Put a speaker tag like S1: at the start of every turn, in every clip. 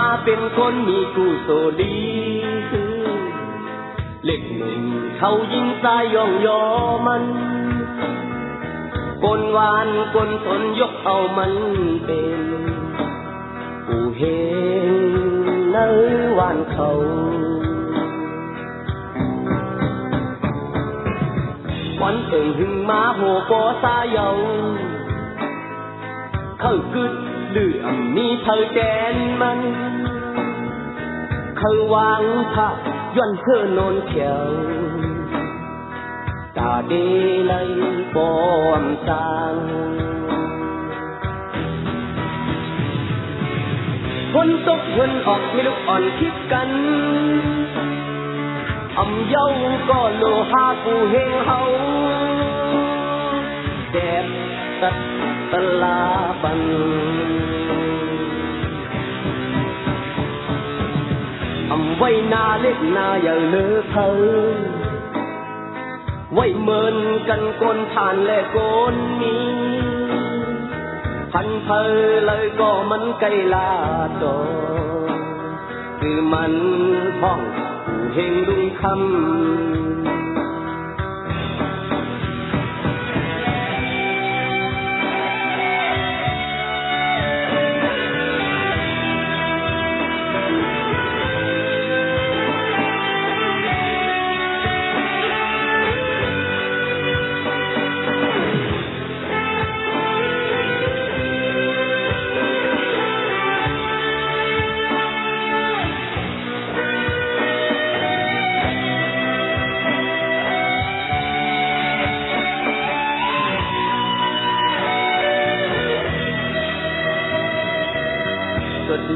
S1: มาเป็นคนมีกุศลดีเล็กหนุ่มเขายิ่งสายย่องยอมันกลหวานกลทนยกเอามันเป็นผู้เห็นในวานเขาวันเอิงหึงมาโหปอสายเยาเขากึดเลื่อมมีเธอแดนมันเขาวางผ้าย้อนเธอนอนเขียวตาเดลัยปอมจางคนตกเงินออกไม่ลุกอ่อนคิดกันอำเยาก็โลหะกูเฮงเฮาแดดตัดตลาบันอำไว้นาเล็กนาอย่าเลิกเธอไว้เมินกันกนผ่านและกนนี้พันเพอเลยก็มันไกลลาดอคือมันพ้องผู้เฮงดุงคำ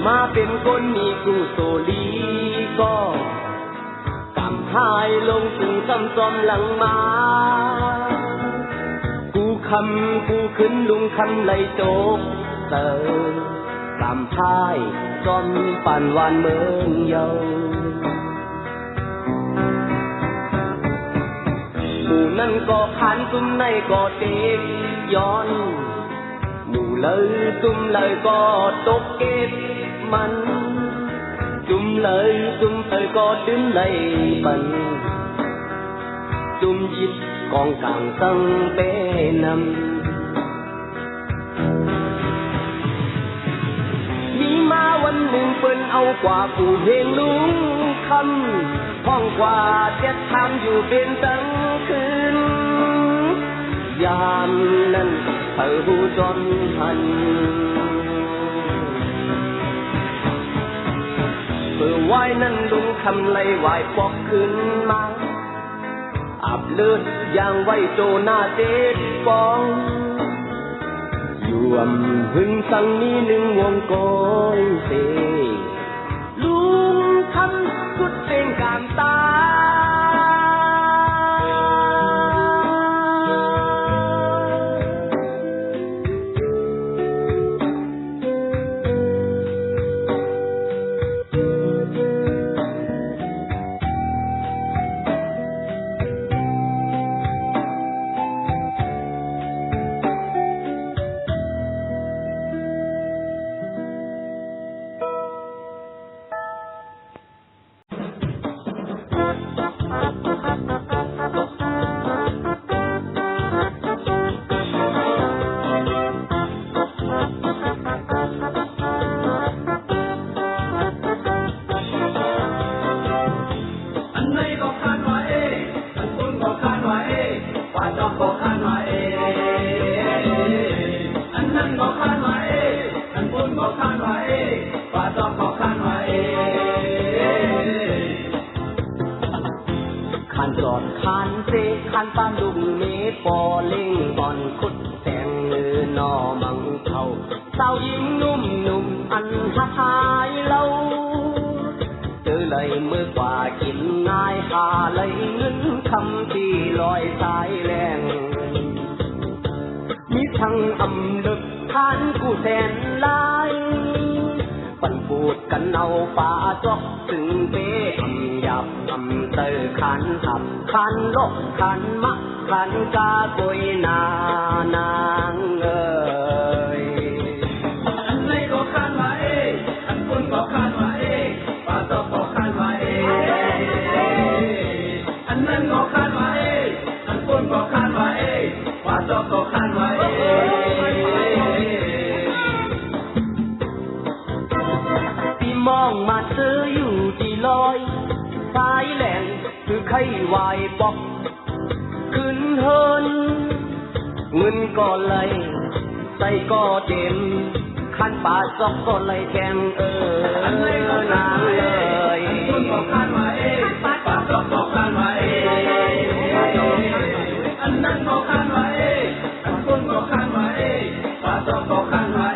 S1: มาเป็นคนมีกุศลีก็กำหายลงถึงซ้ำซ้อมหลังมากูคำกูขึ้นลุงคำไหลโจกเตอกำพายซ้อมปั่นวานเมืองเยาหมู่นั่นก็ขันตุ้มในก็เด็กย้อนหมู่เลยตุ้มเลยก็ตกเก็บมันจุ่มเลยจุ่มเธอก็ดึงเลยปันจุ่มยิบกองกลางตั้งเป้นำมีมาวันหนึ่งเปิ้นเอากว่าผู้เพลงลุงคำห้องกว่าเจ็ดทำอยู่เป็นตั้งคืนยามนั้นเธอหูจนหันเมื่อวายนั้นลุงคำไล่วายปอกขึ้นมาอาบเลือดอย่างไว้โจหน้าเด็ดฟองอยู่อำหึงสังมีหนึ่งวงกอยเสลุงคำสุดเสียงการตาขันปานลุงเมปอเล่งบอนคุดแสงเลือนอมังเท่าสาวหญิงนุ่มนุ่มอันหาทายเล่าเจอเลยเมื่อกว่ากินง่ายหาเลยเงินคำที่ลอยสายแรงมีทั้งอำลึกทานกูแสนลายปั่นปูดกันเอาป่าจอกถึงเป้อำยับอำเตอขันหับขันโลกขันมะขันกาโกยนางเอ๋ยอันไหนก็ขันมาอันปุ่นก็ขันมา อกก็คานไว้ที่มองมาเธออยู่ที่ลอยสายแหลงคือไข้วายปอกขึ้นเฮินเงินก็ไหลใส่ก็เต็มขันป่าซอกก็ไหลแกงนางเลยคนก็คานไว้ป่าซอกก็คานไว้อันนั้นก็คานไว้อันคนก็คานไว้ป่าซอกก็คานไว้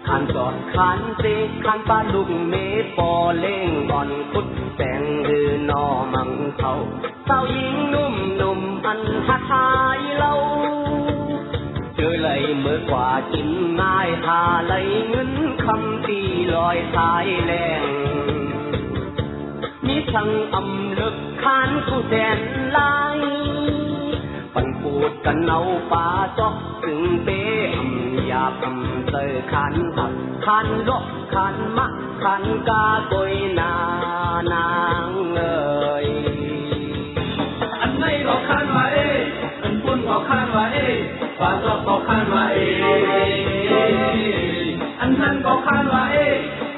S1: ขันจอดขันเตะขันปลาลุงเมปอเล่งอ่อนคุดแสงหือนอมังเขาสาวหญิงนุ่มนุ่มอันทักทายเราเจอเลยเมื่อกว่ากินง่ายหาเลยเงินคำตีลอยสายแรงมีทั้งอำลึกขานผู้แสนลายปันปูดกันเอาป่าจอกถึงเป้อำยาบอำเตอขันหักขันลกขันมะขันกาโกยนางเอ่ยอันไหนก็ขันไว้อันปุ่นก็ขันไว้ป่าจอกก็ขันไว้อันนั้นก็ขันไว้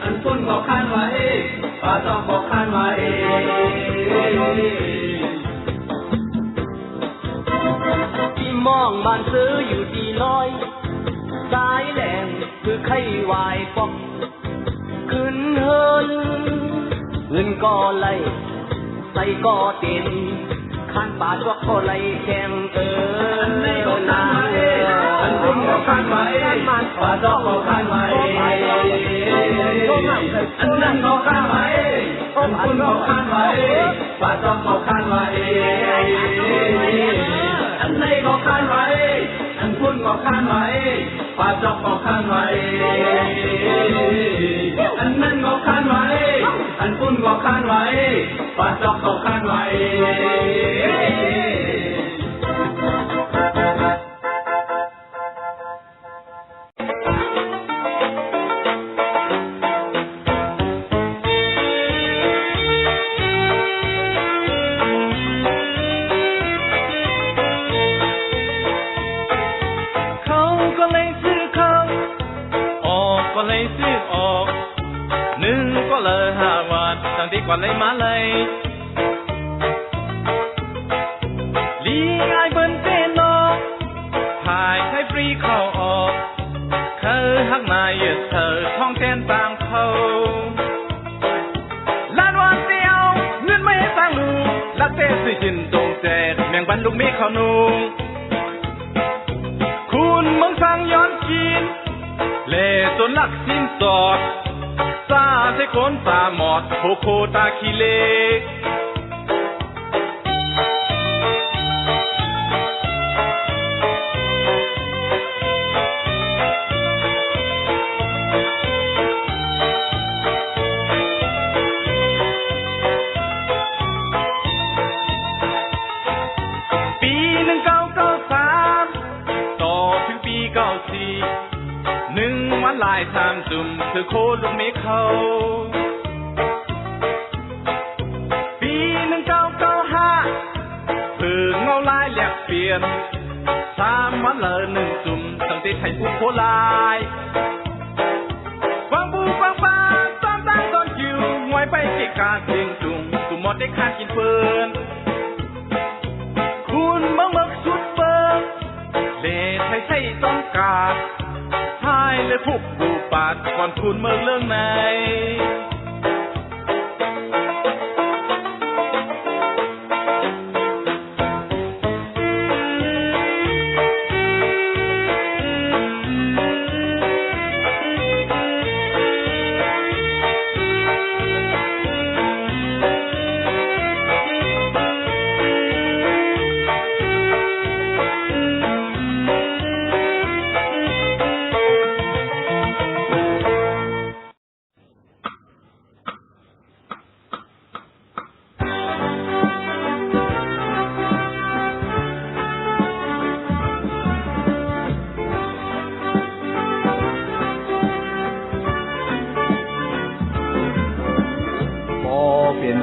S1: อันปุ่นก็ขันไว้ป่าจอกก็ขันไว้ที่มองบ้านซื้ออยู่ที่ลอยสายแหลงคือไข้วายปอกขึ้นเฮินเงินก็ไหลใส่ก็เต็มขันป่าจอกก็ไหลแข็งอันไหนก็นางอันคนก็ขันไว้ป่าจอกก็ขันไว้อันนั้นก็ขันไว้อันคนก็ขันไว้ป่าจอกก็ขันไว้อันไหนก็ขันไว้อันพุ่นก็ขันไว้ป่าจอกก็ขันไว้อันนั้นก็ขันไว้อันพุ่นก็ขันไว้ป่าจอกก็ขันไว้กว่าเลยมาเลยลีไอเบิ้นเต้นนอพายใช้ฟรีเข้าออกเคยหักนายเธอท้องแทนต่างเขาลานวันเดียวเงินไม่ต่างลูกลักเต้สิจินตรงแจกแมงบันลูกมีเขานุงคุณมึงสั่งย้อนกินเล่จนลักสิ้นสอดซาใส่คนตาหมอดโคโคตาขี้เล็กปี1993ต่อถึงปี94 1 วันลายสามจุ่มเธอโคลูกเมฆเขาปี1995เพิ่งเงาลายแลกเปลี่ยน3 วันละ1 จุ่มตั้งแต่ไทยผู้โคลายฟังบูฟังปาตอนตั้งตอนคิวงวยไปเกะกาเก่งจุ่มตุ่มหมดได้ขาดกินเฟินคุณเมืองสุดเบิกเล่ไทย
S2: ให้ต้องกาดท้ายเลยทุบปูปาดก่อนทุนเมืองเรื่องไหน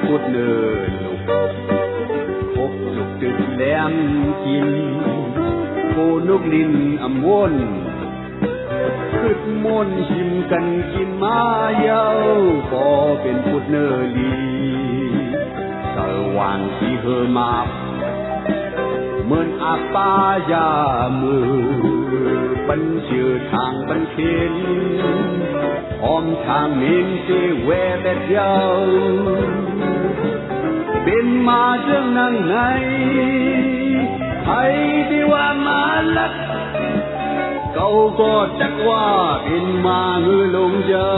S1: พูดเนินลูกพบสุกตึกแหลมกินโคนุกลินอำวนขึ้นมนหิมกันกินมาเย้าพอเป็นพูดเนินลีสว่างสีเฮมาเหมือนอาปายามือบันเชื่อทางบันเข็นหอมทางมินเสแวแบบเย้าเป็นมาเรื่องนั่งไหนใครที่ว่ามาลักเขาก็จักว่าเป็นมาเงือลงเจ้า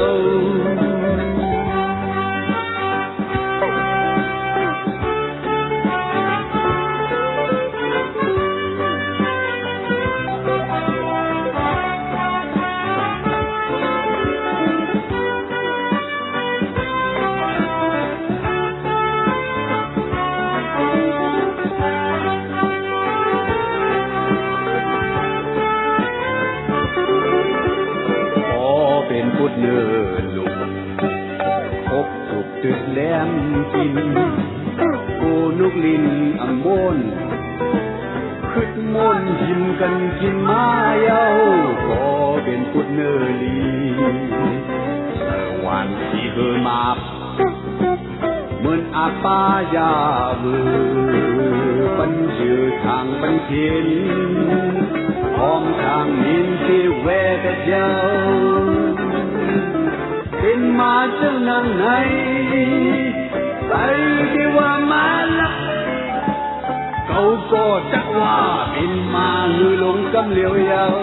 S1: พูดเนินลูกพบสุกตึกแหลมกินโกนุกลินอำมนขึ้นมนหิมกันกินมาเย้าก็เป็นพูดเนินลีสว่างสีเฮมาบเหมือนอาปายามือปันชื่อทางปันเข็นหอมทางมินที่แวแต่เจ้าเป็นมาเจ้านั่งไหนใครที่ว่ามาลักเขาก็จักว่าเป็นมาเงือลงกำเหลียวยาว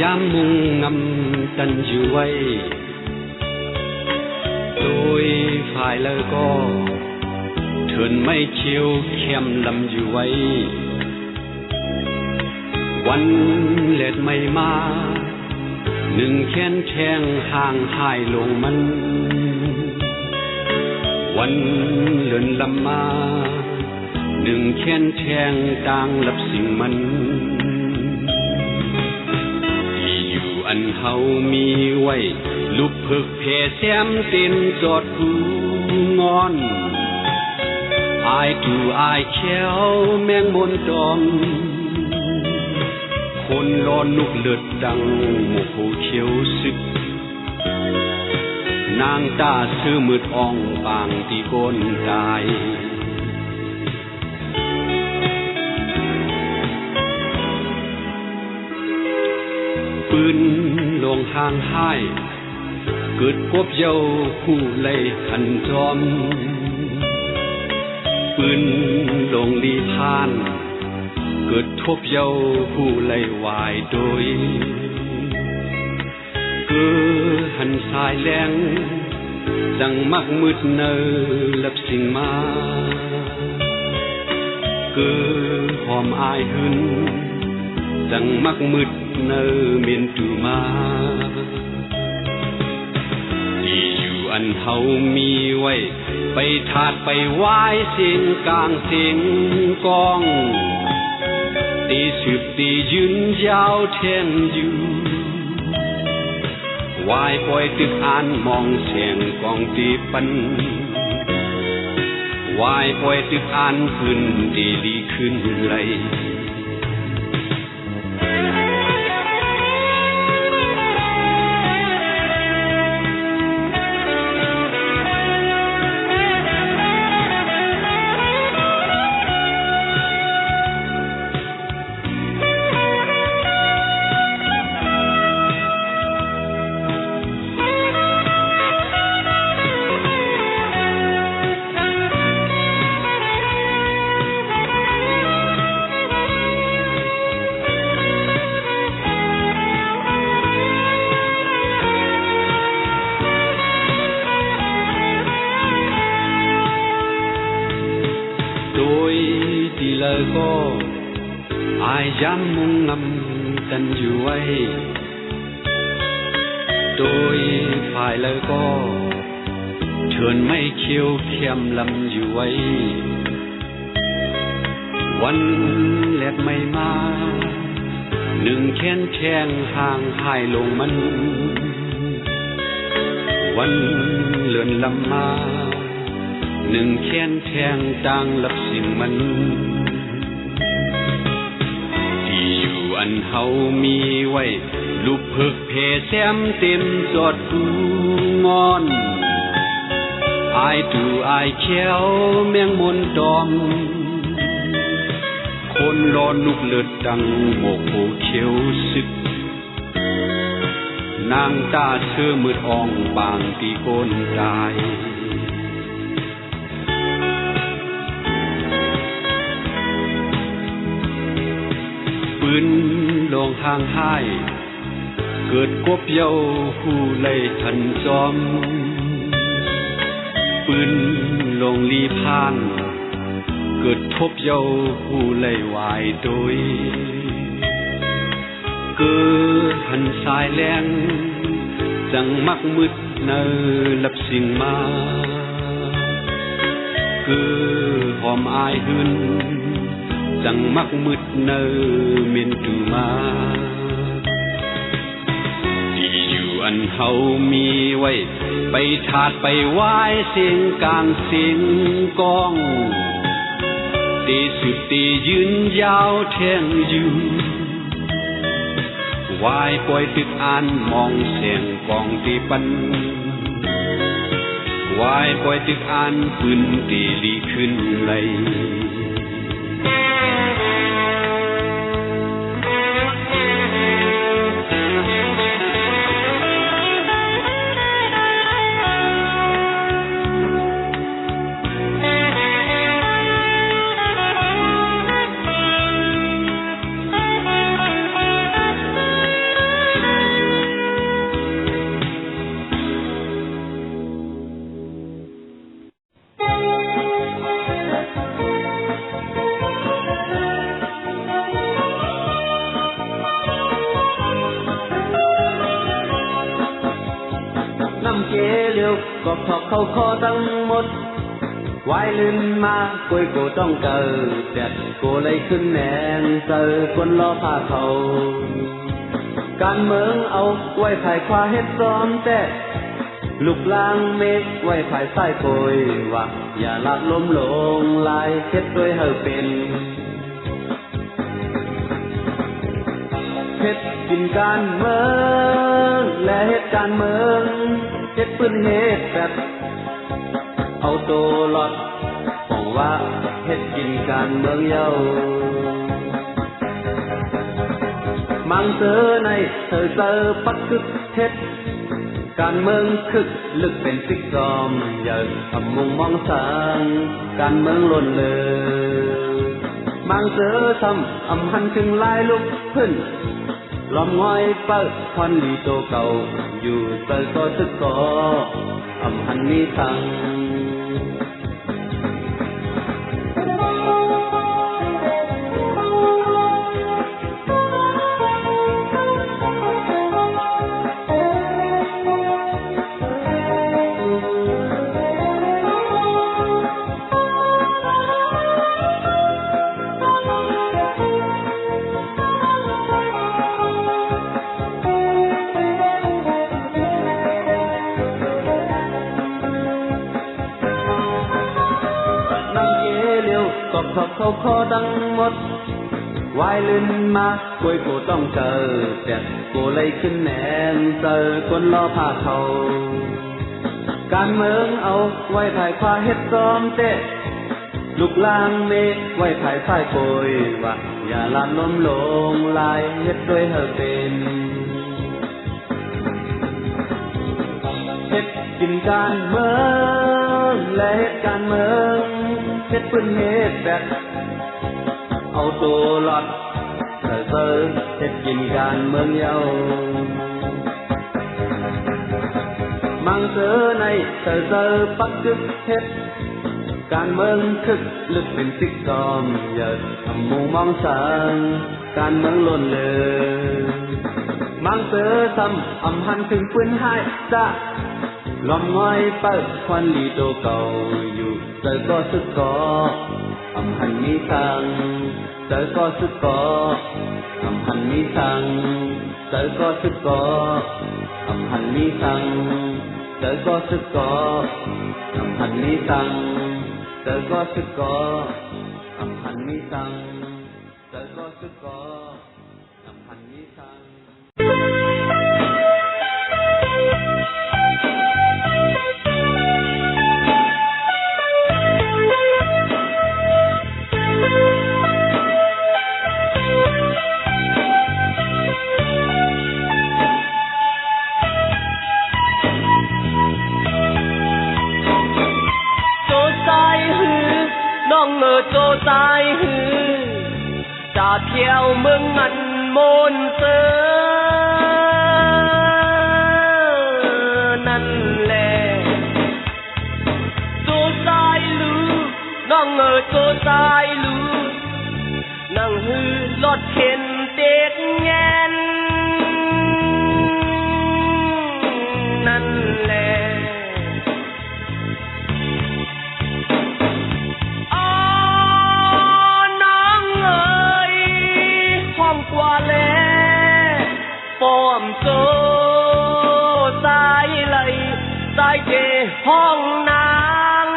S1: ยังมุงงำกันอยู่ไว้โดยฝ่ายแล้วก็เถินไม่เชียวเข้มลำอยู่ไว้วันเล็ดไม่มาหนึ่งแค้นแทงห่างหายลงมันวันเลื่อนลำมาหนึ่งแค้นแทงต่างลับสิ่งมันอันเฮามีไว้ลุกเพิกเพแซมเต้นจอดกูงอนอายดูอายแควแมงมนตอมคนรอนุกเลือดดังหมู่ผู้เขียวซึกนางตาซื้อมืดอ่องปางที่โกนตายปืนลงห่างห้ายเกิดพบเยาผู้ไล่ขันจอมปืนลงลีพานเกิดทบเยาผู้ไล่วายโดยเกิ
S3: cứ hằn sai lén rằng mắc mứt nơ lập sinh ma cứ hòm ai hơn rằng mắc mứt nơ miền trù maที่อยู่อันเฮามีไว้ไปถาดไปไหว้เสียงกลางเสียงกองตีสืบตียืนยาวแทนอยู่วายปล่อยตึกอ่านมองเสียงกองตีปันวายปล่อยตึกอ่านขึ้นตีดีขึ้นไหลก็อายย้ำมุ่งงำกันอยู่ไว้โดยฝ่ายเลยก็เชิญไม่เคี้ยวเคียมลำอยู่ไว้วันแลดไม่มาหนึ่งแค้นแช่งห่างหายลงมันวันเลื่อนลำมาหนึ่งแค้นแทงต่างลับสิ่งมันอันเฮามีไว้ลูกเพิกเพแซมเต็มจอดหูงอนอายดูอายแควแมงมนตอมคนรอลูกเลิดดังโมกโผเขียวสึกนางตาเธอมืดอ่องบางตีโกนตายปืนลงทางห้ายเกิดกบเยาผู้ไล่ทันจอมปืนลงลีพานเกิดทบเยาผู้ไล่วายโดยเกิดหันสายแรงจังมักมืดเนอลับสิ่งมาคือหอมอายหึนจังมักมืดเนอเมียนตูมาที่อยู่อันเฮามีไว้ไปถาดไปไหว้เสียงกลางเสียงกองตีสืบตียืนยาวแทงอยู่วายปล่อยตึกอ่านมองเสียงกองตีปันวายปล่อยตึกอ่านปืนตีลีขึ้นไหลกอบถอกเข้าคอทั้งหมดวายลืนมากุยโกต้องเกิดแดดโกเลยขึ้นแหนงเจอคนล้อผ้าเขาการเมืองเอาไว้ภายขวาเฮ็ดซ้อมแต่ลูกลางเมฆไว้ภายซ้ายโกยว่าอย่าละล้มลงลายเฮ็ดด้วยเฮาเป็นเฮ็ดกินการเมืองและเฮ็ดการเมืองเฮ็ดปืนเฮ็ดแบบเอาโตหลอดบอกว่าเฮ็ดกินการเมืองเย้ามังเจอในเธอเจอปักคึกเฮ็ดการเมืองคึกลึกเป็นซิกซอมอย่าทำมุงมองสางการเมืองล้นเลยมังเจอทำอำหันถึงลายลุกขึ้น ล้อมง้อยเปิดควันลีโตเก่าอยู่เตอก็ซึกก็อำพันมีสังขอบเขาขอดังหมดวายลื่นมากล้วยกูต้องเจอแต่กูเลยขึ้นแหนมเจอคนรอพาเขาการเมืองเอาไว้ถ่ายผ้าเฮ็ดซ้อมเตะลูกลางเมฆไว้ถ่ายฝ้ายโกยว่าอย่าลานล้มลงลายเฮ็ดด้วยเฮอเป็นเฮ็ดกินการเมืองและเฮ็ดการเมืองเฮ็ดปืนเฮ็ดแบบเอาตัวหลอดเซอเฮ็ดกินการเมืองเยามังเสือในเซอปักกึกเฮ็ดการเมืองคึกลึกเป็นซิกซอมเยอะทำมูมองสังการเมืองล้นเลยมังเสือทำอำหันถึงปืนให้จะลอมง้อยเปิดควันลีโตเก่าอยู่เจอก็ซึกก็อำหันมีสังเจอก็ซึกก็อำหันมีสังเจอก็ซึกก็อำหันมีสังเจอก็ซึกก็อำหันมีสังเจอก็ซึกก็อำหันมีสังเจอก็ซึกก็อำหันมีสัง
S1: โจตายหือจะเที่ยวเมืองมันมนเซอนั่นแหละโจตายลือน้องโจตายลือนั่งหือลอดเข็นเด็กแงนนั่นแหละป้อมโจสายไหลสายเจห้องนาง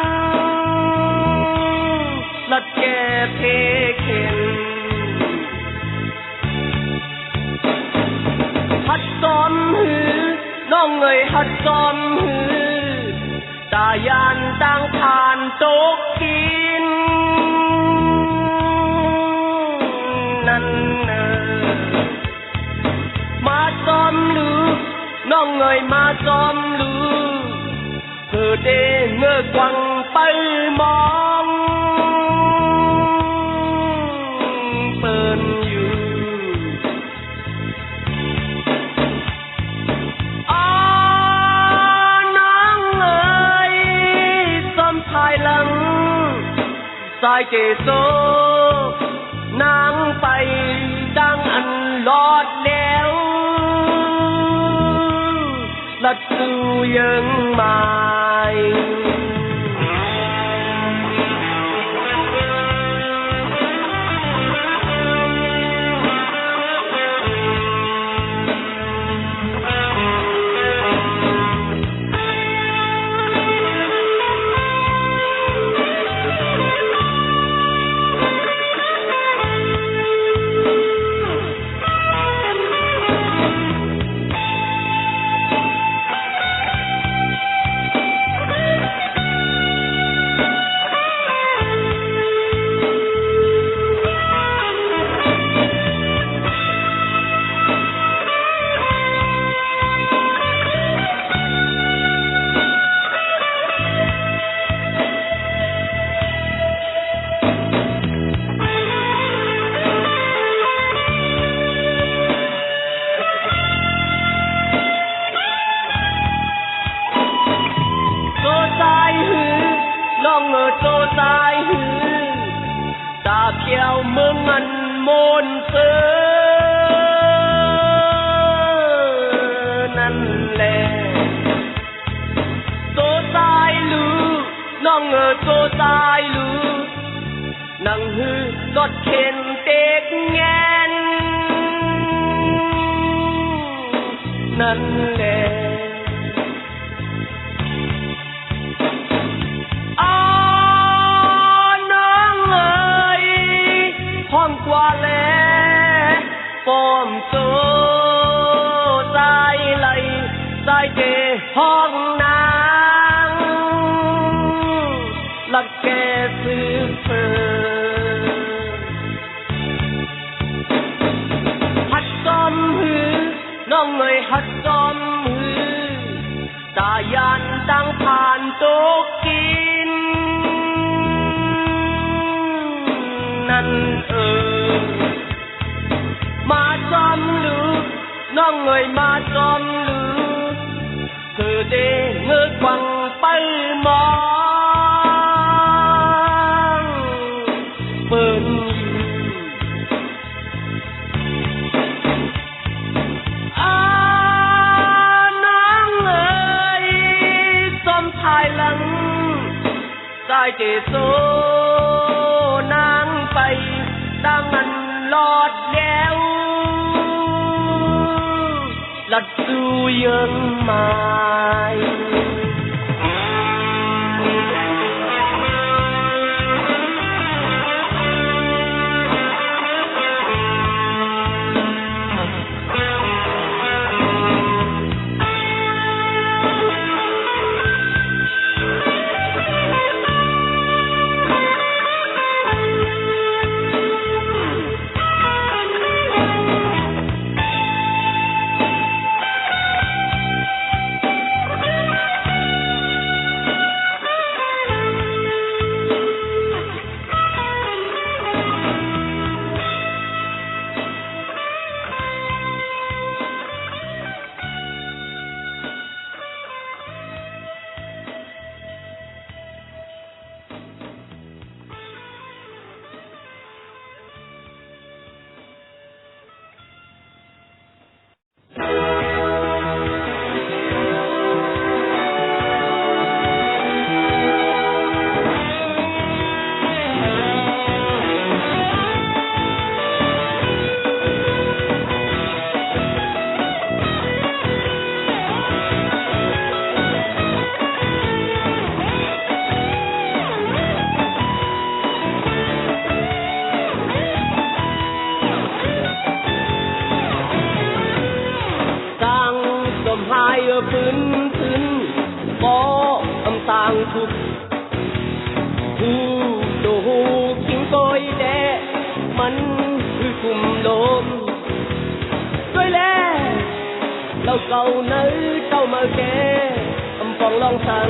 S1: ลัดแก่เพเข็นหัดซ้อมหือน้องหัดซ้อมหือตายานตั้งผ่านโตกินนั่นมาซ้อมลือน้องมาซ้อมลือเธอเดเมื่อกวังไปมองเปิ่นอยู่น้องซ้อมภายหลังสายเจโซนางไปดังอันลอดแล้วลัดสู่ยังไม้ เขียวเมืองอันมนเสอนั่นแหละโตตายลือน้องโตตายลือนังฮือรถเข็นเต็กแงนนั่นแหละห้องกว่าแลฟอมโซสายไหลสายเจห้องนางลักแกซื้อเพอหัดจอมหือน้องเอ่ยหัดจอมหือตายันตั้งผ่านโตกินนั่นมาจอมลือน้องเอ่ยมาจอมลือเธอเดเงือกวังไปมองเปิ้นน้องเอ่ยสมภายหลังสายเจโซนางไปตั้งอันหลอดแล้วลัดดูยังไม้พื้นบ่อำต่างทุกผู้โดคิงก้อยแดมันคือคุมลมด้วยแล้วเราเก่าเนื้อเจ้ามาแก่อำฟองลองสั่ง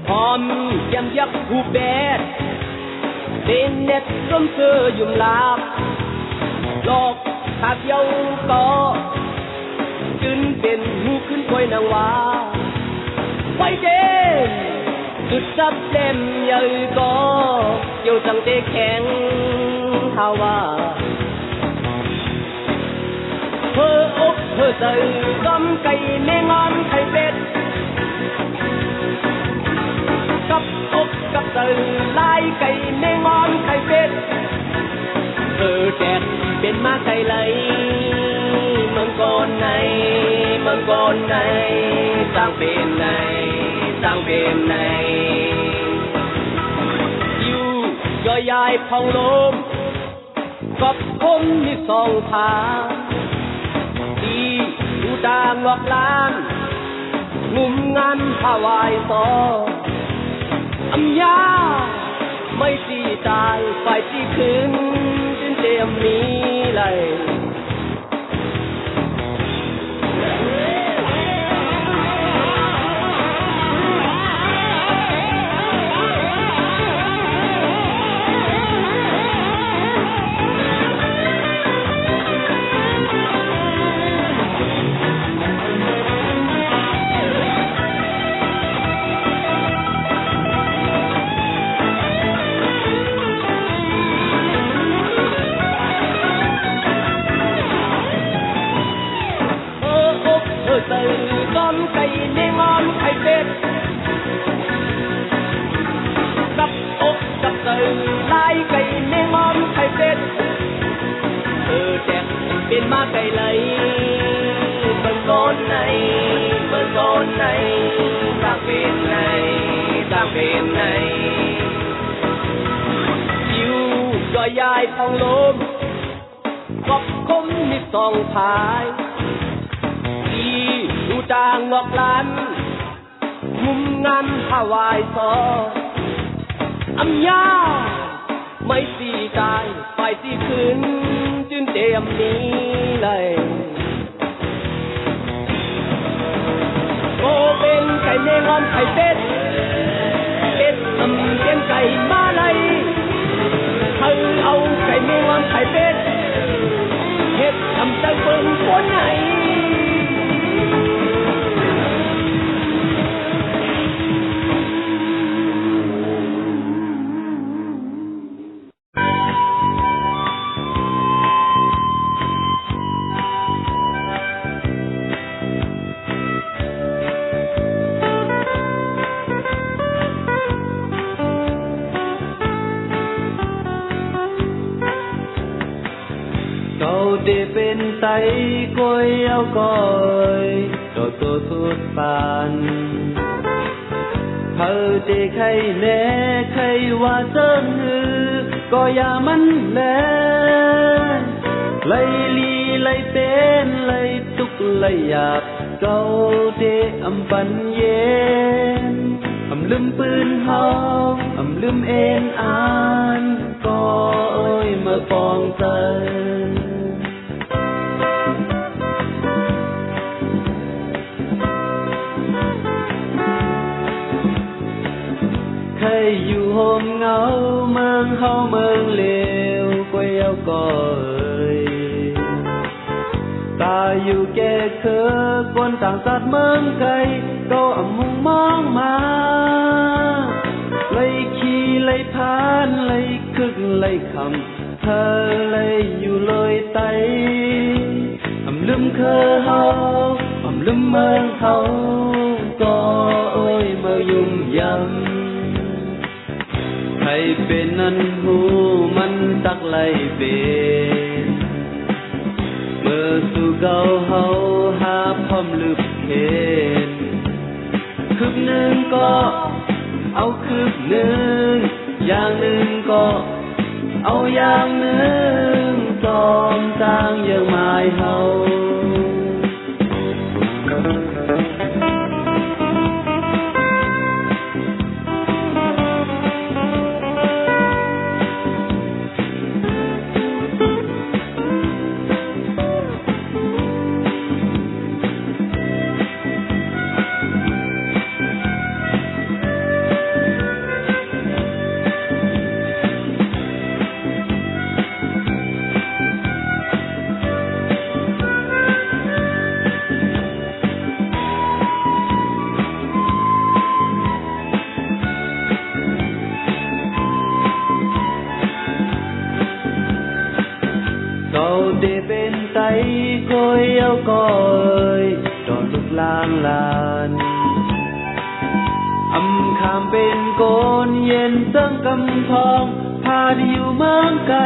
S1: พร้อมยำยักผู้แบดเป็นเน็ตร่มเสื้อยุ่มลาบหลอกตาเดียวก็จึนเป็นหูขึ้นคอยนางว่าไว้เด่นจุดซับเล่มใหญ่ก็เกี่ยวจังเตะแข็งฮาว่าเธออกเธอใจกำไก่แม่งอนไข่เป็ดกับอกกับใจลายไก่แม่งอนไข่เป็ดเธอแดดเป็นมาไกลไหลมังกรในมังกรในสร้างเป็นในสร้างเป็นในอยู่ย่อยยายพองลมกับผมมีสองทางดีดูตางงอกล้านงุ่มงานผาวายซออัมยาไม่ตีตายฝ่ายที่คืนเตรียมนี้เลย มาไกลเลยเบิ่งโซนไหนเบิ่งโซนไหนทางเป็นไหนทางเป็นไหนอยู่ดอยยายทองลมกบคมมีสองพายดีดูจางงอกลันมุมงามฮาวายซออำยาไม่สีกายไปสีขึ้นจึงเตรียมนี้เลยโอเป็นไก่เมงอนไข่เป็ดเป็ดเลี้ยงไก่มาเลยเธอเอาไก่เมงอนไข่เป็ดเฮ็ดทำจังเบิ่งคนไหน
S3: để bên tay côi áo còi cho tôi suốt bàn thơ để khay nè khay hoa sơn hư có ya mắn lẽ lấy ly lấy tên lấy túc lấy yạp câu để âm văn yen âm lưngปืน hao âm lưng ên an có ơi mơ phong dân hay dù hôm ngáo mơn hao mơn liều quay áo còi ta dù kẻ khơ con tàng sát mơn cây câu ẩm mong mong mà lấy khi lấy phán lấy cực lấy khẩm thơ lấy dù lôi tay ẩm lưng khơ hao ẩm lưng mơn hao có ơi mơ dùng dầmให้เป็นนั้นหูมันตักไหลเป็นเมื่อสู่เก่าเฮาหาพร้อมลึกเข็นคืบหนึ่งก็เอาคืบหนึ่งอย่างหนึ่งก็เอาอย่างหนึ่งจอมจางอย่างหมายเฮาđể bên tay côi áo còi cho lúc lang làn âm kham bên côn yen sương cầm thongพาดิวเมืองไกล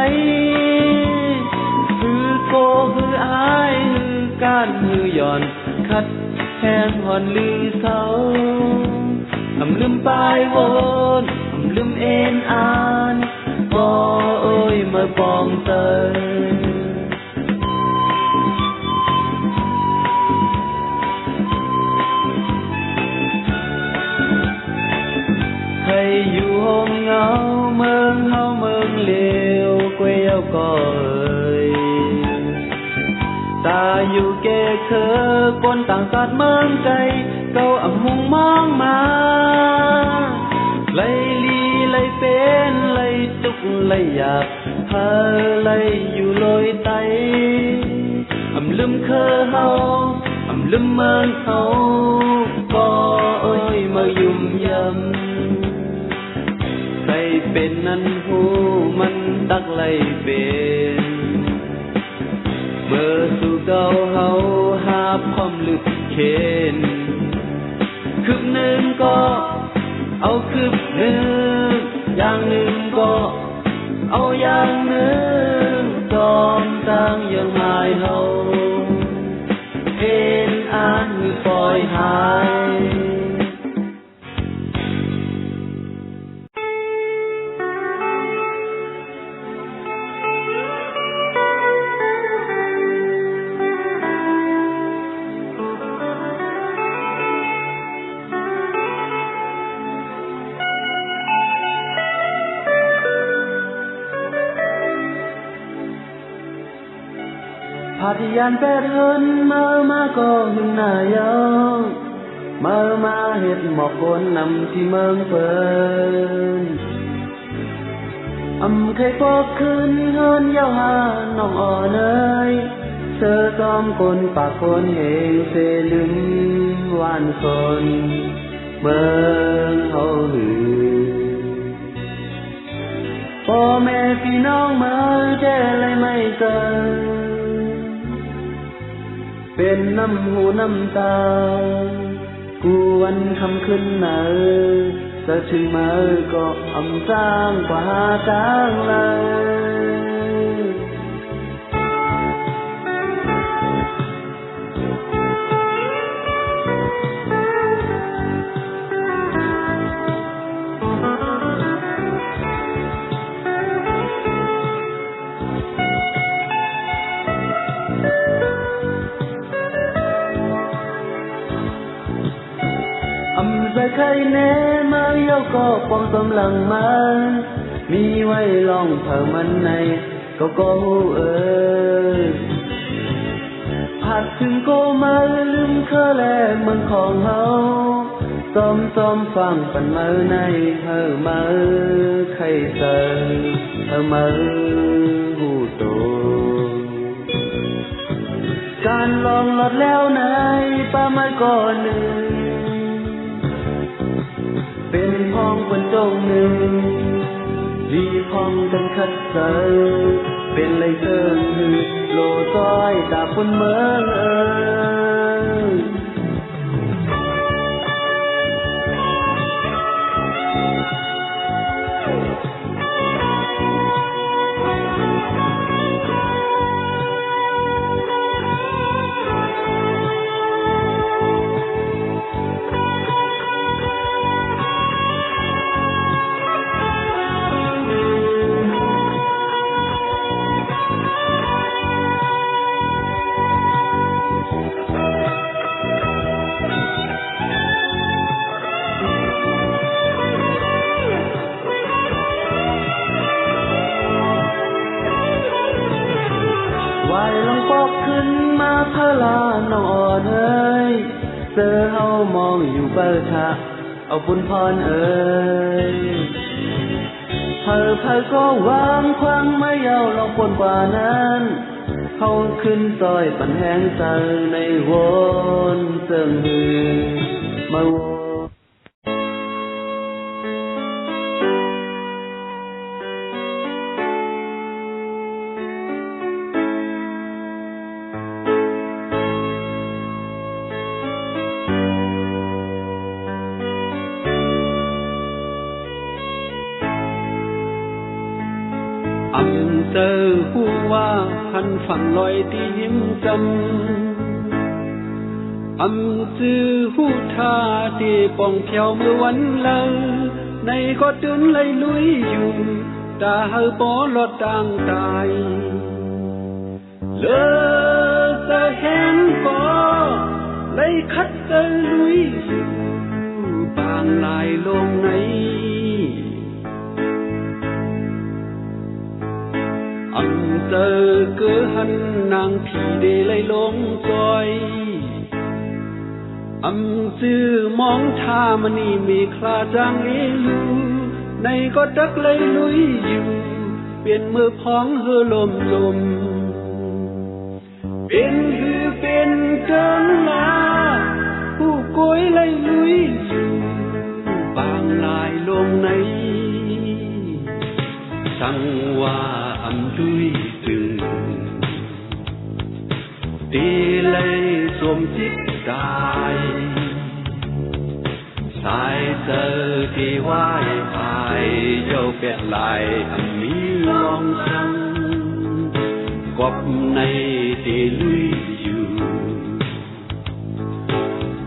S3: คือโกคืออายคือการมือหย่อนคัดแทนหอนลือเสาอำลืมปลายวนอำลืมเอ็นอ่านบ่เอ้ยมาปองเตยให้อยู่ห้องเงาเมืองเฮาเมืองเลวกวยเอาก่อยตาอยู่แก่เคอคนต่างศาสตร์เมืองไกลเก่าอ่ำหุงมองมาไล่ลีไล่เป็นไล่ตุกไล่อยากเธอไล่อยู่ลอยไตอ่ำลืมเคอเฮาอ่ำลืมเมืองเฮาก็เอ้ยมายุ่มยำเป็นนั้นหูมันตักไหลเป็นเมื่อสู่เก่าเฮาหาความลึกเข็นคืบหนึ่งก็เอาคืบหนึ่งอย่างหนึ่งก็เอาอย่างหนึ่งจอม ông tang dương hai hậu yên an như phôi hai พาทิยานแปดเฮินมาก็หึงหน้ายาวมาเฮ็ดหมอกคนนำที่เมืองเปิ้นเคยพบคืนเฮินยาวหาน้องอ่อนเอ้ยเธอซ้อมคนปากคนเฮงเสลึมหวานคนเมืองเฮาหือพ่อแม่พี่น้องมาแจ้เลยไม่เกินเป็นน้ำหูน้ำตากวนคำขึ้นเนอจะถึงมาก็อำสร้างกว่าจางเลยใครแน่มาเย้าก็ปองสำลังมันมีไว้ลองเผามันในก็หูเอ้ยผัดถึงโกมาลืมเคอแลเมืองของเฮาซ้อมฟังปันมือในเธอมือใครเจอเธอมือหูโตการลองหลดแล้วในป้าไม่ก่อนหนึ่งเป็นห้องคนจงหนึ่งดีห้องกันคัดเจอเป็นเลยเธอโลซ้อยตาคนเมืองขึ้นมาพะลาน้องอ่อนเอ้ยเจอเฮามองอยู่เปิดทะเอาบุญพรเอ้ยเผอก็วางควางไม่เยาลองปนกว่านั้นเขาขึ้นซอยปันแห้งใจในวนเจิงหือมาเจอหูว่าพันฝั่งลอยที่ยิ้มจำจื้อหูท่าที่ป่องเพียวเมื่อวันเลอในก็ตื่นเลยลุยอยู่ตาเฮาปอลอดต่างตายเลอจะเห็นก็เลยคัดเจอลุยอยู่บางลายลงในเจอเกือหันนางผีเดเลยลงจอยจื้อมองท่ามันนี่มีคลาจางเอลูในก็ดักเลยลุยอยู่เปลี่ยนมือพ้องเฮอลมเป็นหือเป็นเกินลาผู้โกยเลยลุยอยู่บางลายลงในสังว่าลุยจึงตีเลยสวมจิตกายสายเจอที่ไหวหายเจ้าเป็ดลายมีลองสั่ง กบในเตลุยอยู่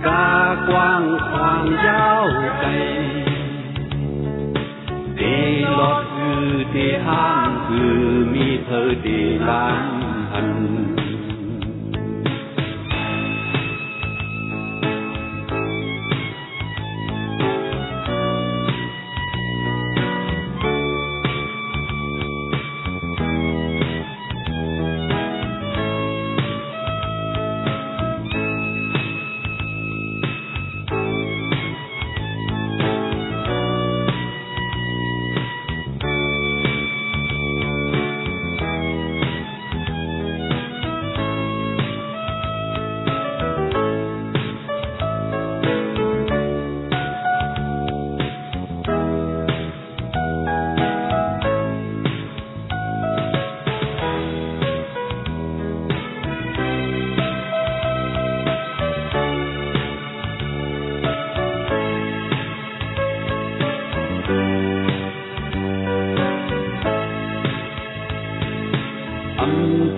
S3: กากว้างขวางยาวไกลเตลอดคือเตห้างคือมีเธอเตลานหัน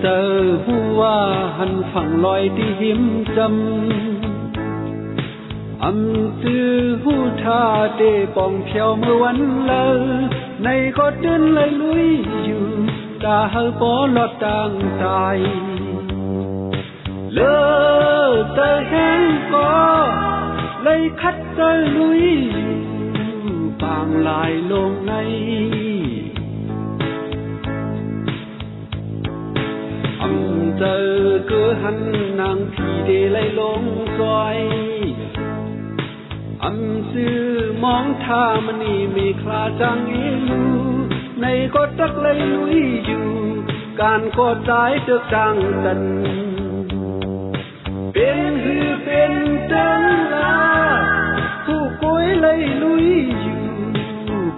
S3: เจอผู้ว่าหันฝั่งลอยที่หิมจำซื้อหูชาเดปองเพียวเมื่อวันเลอในก็เดินเลยลุยอยู่ตาเฮปอลอดต่างใจเลอเตอแห้งก็เลยคัดเตอลุยปางลายลงในเจอคือหันนางพี่เดลัยลงซอยซื้อมองท่ามันนี่มีคลาจังอีลูในก็ตักเลยลุยอยู่การก็ตายเจอจังกันเป็นหือเป็นจังลาผู้ก้อยเลยลุยอยู่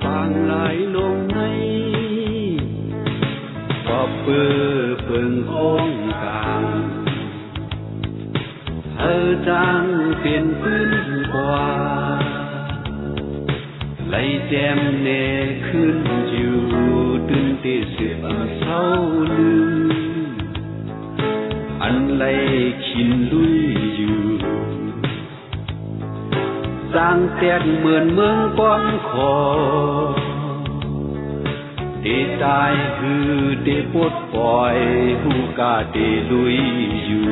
S3: ปางลายลงในก็เปื้อเปิงโองกลางเธอจังเป็นพื้นกว่าไล่แจมเนขึ้นอยู่ตื่นเต้นเสียเศร้าลืมอันไล่ขินลุยอยู่สร้างแตกเหมือนเมืองก้อนคอเตตายคือเตปดปล่อยหูกาเตลุยอยู่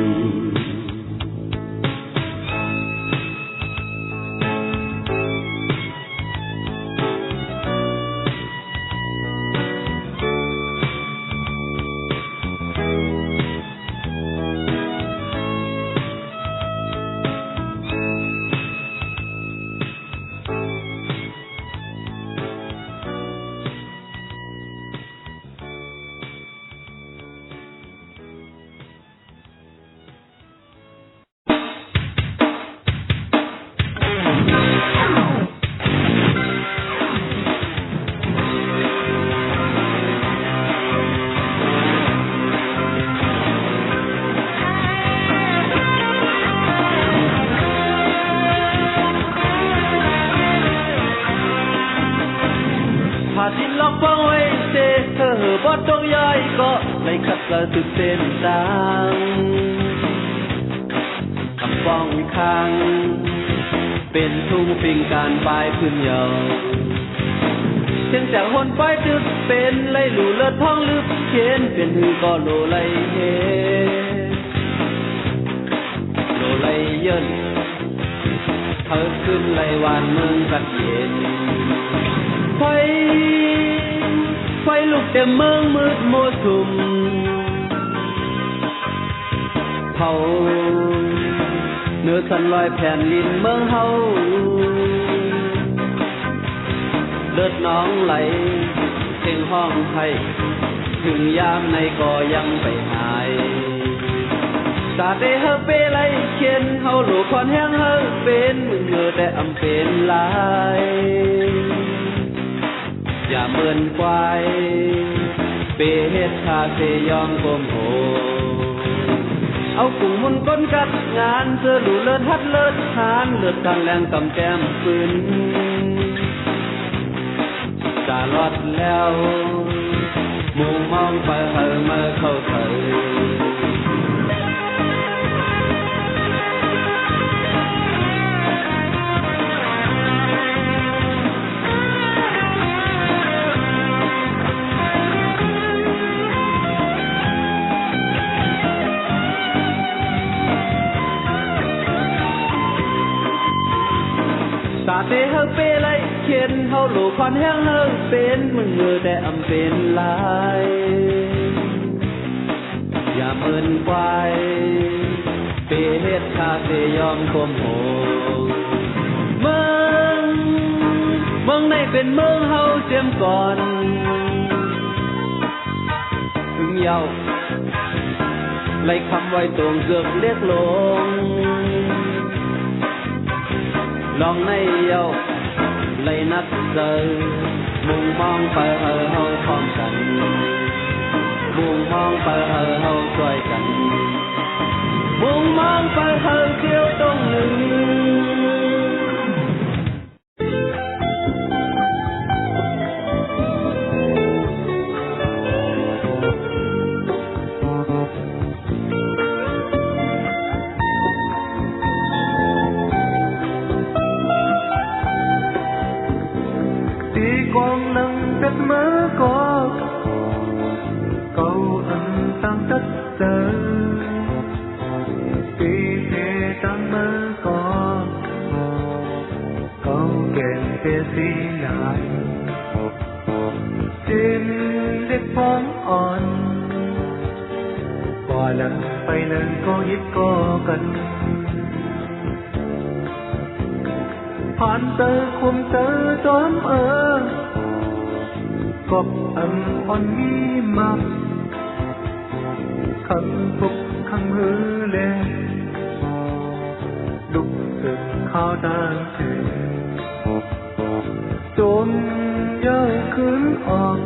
S3: บ่ต้องย้อยก็ไม่ขัดละทุกเส้นทางคำป้องคังเป็นทุ่งปิงการปลายพื้นเยาเช่นจากหนปลายตึกเป็นไล่หลู่เลือดท้องลึกเข็นเป็นหือก็โลไล่เฮโลไล่เยินเธอขึ้นไล่วานเมืองกันเย็นไฟลุกเต็มเมืองมืดโมสุมเผาเนื้อสันลอยแผ่นดินเมืองเฮาเลือดน้องไหลเสียงห้องไห้ถึงยามในก็ยังไปหายสาเดเฮเปไลเขียนเฮาหลูคอนแห้งเฮเป็นมึงเงอแต่อำเป็นลายอย่าเมินควายเปเฮ็ดชาเซยองกลมโหเอากุ้งมุนก้นกัดงานเสื้อหลูเลิศฮัดเลิศทานเลิศทางแรงกำแก้มปืนจาลอดแล้ว มุงมองไปเมื่อเข้าเธอตาเตเฮาเปไลเขียนเฮาโลควันแห้งเฮาเป็นมึงมือแต่อำเป็นลายอย่าเมินควายเปเฮ็ดคาเฟยอมคมโหเมืองในเป็นเมืองเฮาเจียมก่อนถึงเยาไล่คำไว้ตรงเกือบเรียกลงลองในเยาไล่นักเจอมุงมองไปเฮาพร้อมกันมุงมองไปเฮาช่วยกันมุงมองไปเดียวตรงหนึ่ง
S1: quang nắng đất mơ có câu ân tăng tất giờ khi thế tăng mơ có câu kèn thế xí lại trên đất phong on qua lần bay lần có ít có cầnผ่านเตอคุมเตอจอมกบอันอ่อนมีมักขังปุกขังหือเลดุกสึกข้าวดานถึงจนเย้าขึ้นออก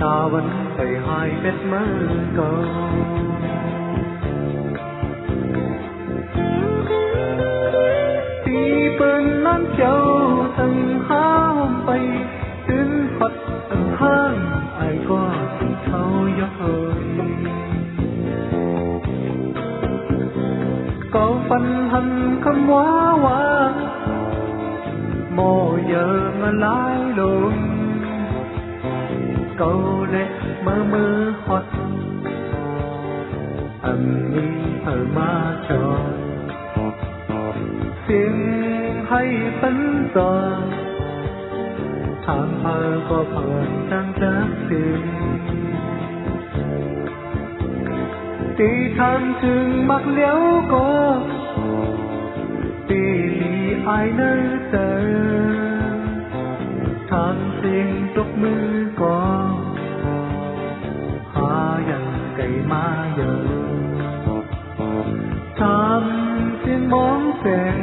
S1: ตาวันไปหายเป็ดมือเก่าbên non châu từng hao bay đến Phật từng hang ai có từng thâu gió hơi câu phân hân không hóa hoa mồ giờ mà lái lùn câu lệ mơ hót mi ở ma tròn tiếngให้เป็นต่อถามเธอก็เพิ่นตั้งจักสิตีทำถึงมักเลี้ยวก็ตีลีอายเนื้อเจอทำสิ่งตกมือก็หาอย่างไก่มาเยอะทำสิ่งมองแสง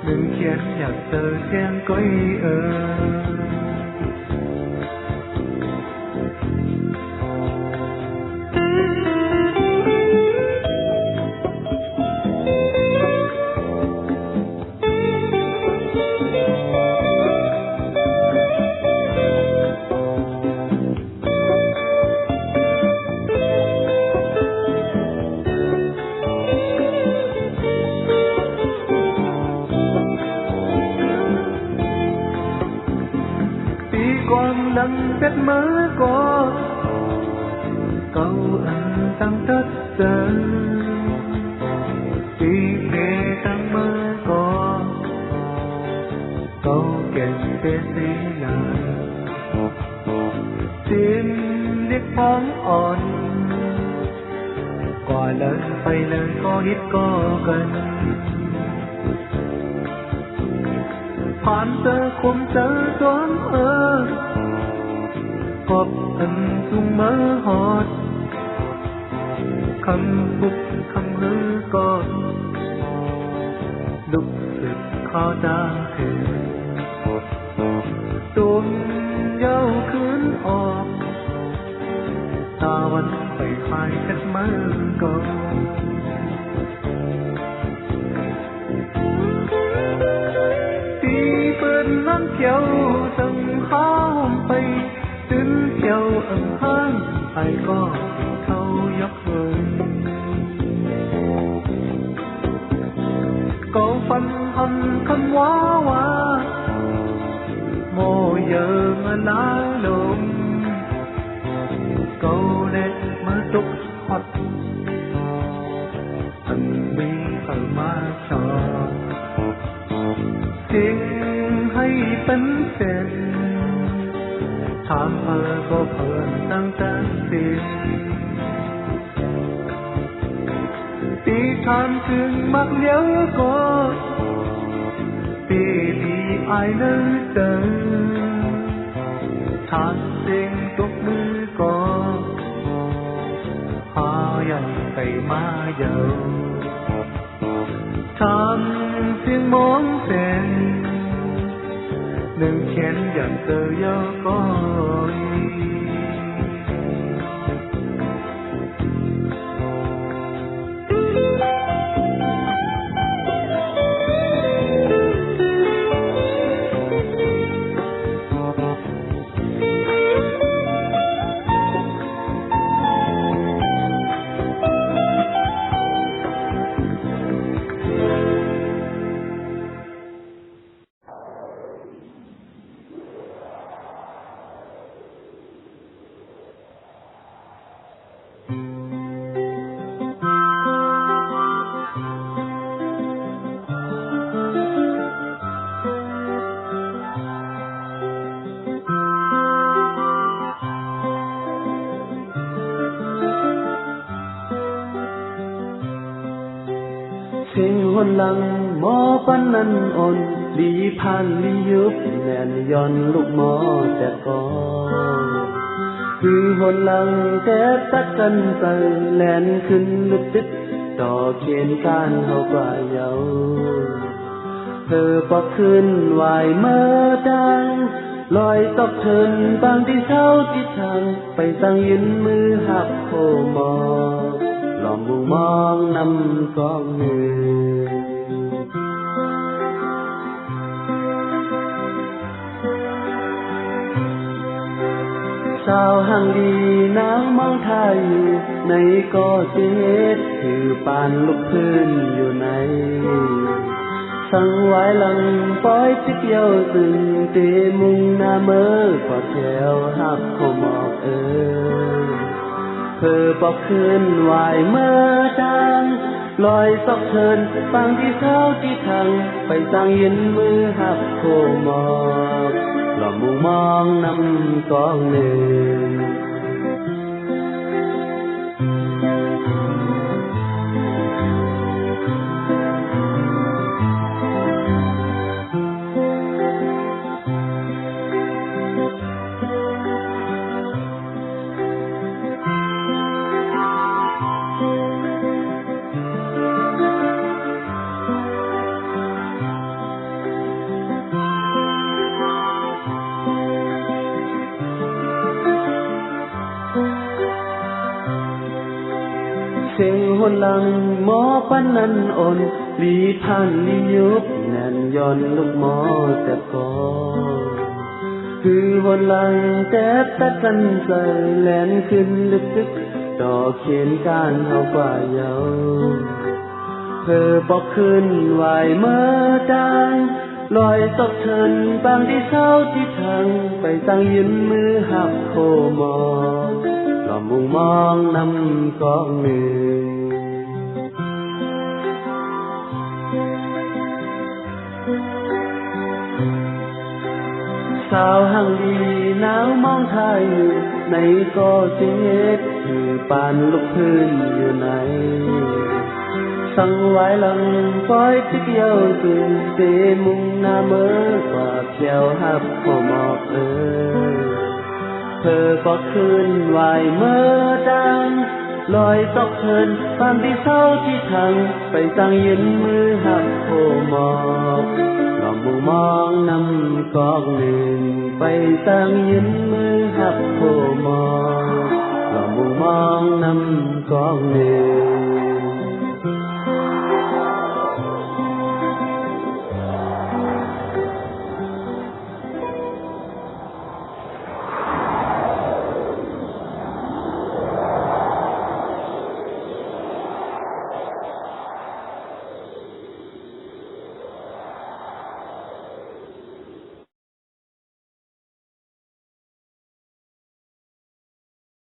S1: đừng khiến nhạc tờ xem coi quang lăng đất mơ có câu ân tăng tất giờ khi nghe tăng mơ có câu kèn tê xí lại tiếng liếc phóng on quả lời phải lời có ít có cầnผ่านเตอคุมเตอจอมกบอันจุงเมื่อหอดคำปุกคำฮือก่อนลุกสึกข้อจางถึงจนเย้าขึ้นออกตาวันไปหายเช็ดมือก่อนnon kéo từng hao bay
S3: เที่ยวห้างไอ้ก็เขายกเหินก็ฟันหันคันว้าวาโมเยอะมาล้าลมก็เล็ดมาตุกฮอดอันมีเข้ามาชอบทิ้งให้เป็นเส้นถามก็เพิ่นตั้งแต่สิ้นตีถามถึงมักเลี้ยวก็ตีดีอายนึกเดินถามเสียงตกมือก็หาใหญ่ไปมาเยอะถามเสียงมองเส้นหนึ่งเขียนอย่างเจอเยอะก็เสียงหนหลังหมอปันนั้นอ่อนลีผ่านลียุบแน่นย้อนลูกหมอแต่ก่อนคือหนหลังแต่ตัดกันไปแล่นขึ้นลึกตึกต่อเขียนการเขากว่าเยาเธอปอกขึ้นไหวเมื่อดังลอยตกเทินบางที่เช้าที่ทางไปตั้งยืนมือหักโคมอลองมุงมองนำกองเงินสาวห่างดีนางมองทายอยู่ในก็เจ็ดถือปานลูกพื้นอยู่ในสั่งไว้หลังปล่อยจิกเยี่ยวตึงเตมุงหน้าเมื่อกอดแถวหักเขาหมอกเธอบอกคืนไหวเมื่อดังลอยซอกเทินฟังที่เช้าที่ทางไปสั่งยืนมือหักโคหมอกหล่อมุงมองนำกองหนึ่งเสียงหนหลังหมอปันนั้นอ่อนลีผ่านลียุบแน่นย้อนลูกหมอแต่ก่อนคือหนหลังแต่ตัดกันใส่แล่นขึ้นลึกตึกต่อเขียนการเขากว่าเยาเธอบอกขึ้นไหวเมื่อดังลอยตกเทินบางที่เช้าที่ทางไปตั้งยืนมือหักโคหมอมุงมองนำกองหนึ่งสาวห่างดีหนาวมองทายอยู่ในก็เจ็ดถือปานลูกพื้นอยู่ไหนสั่งไว้หลังปล่อยจิกเยี่ยวตึงเตมุงหน้าเมื่อกว่าแถวหักเขาหมอกเธอก็คืนไหวเมื่อดังลอยตกเทินตามที่เช้าที่ทางไปตั้งยืนมือหักโคหมอกลองมุงมองนำกองหนึ่งไปตั้งยืนมือหักโคหมอกลองมุงมองนำกองหนึ่ง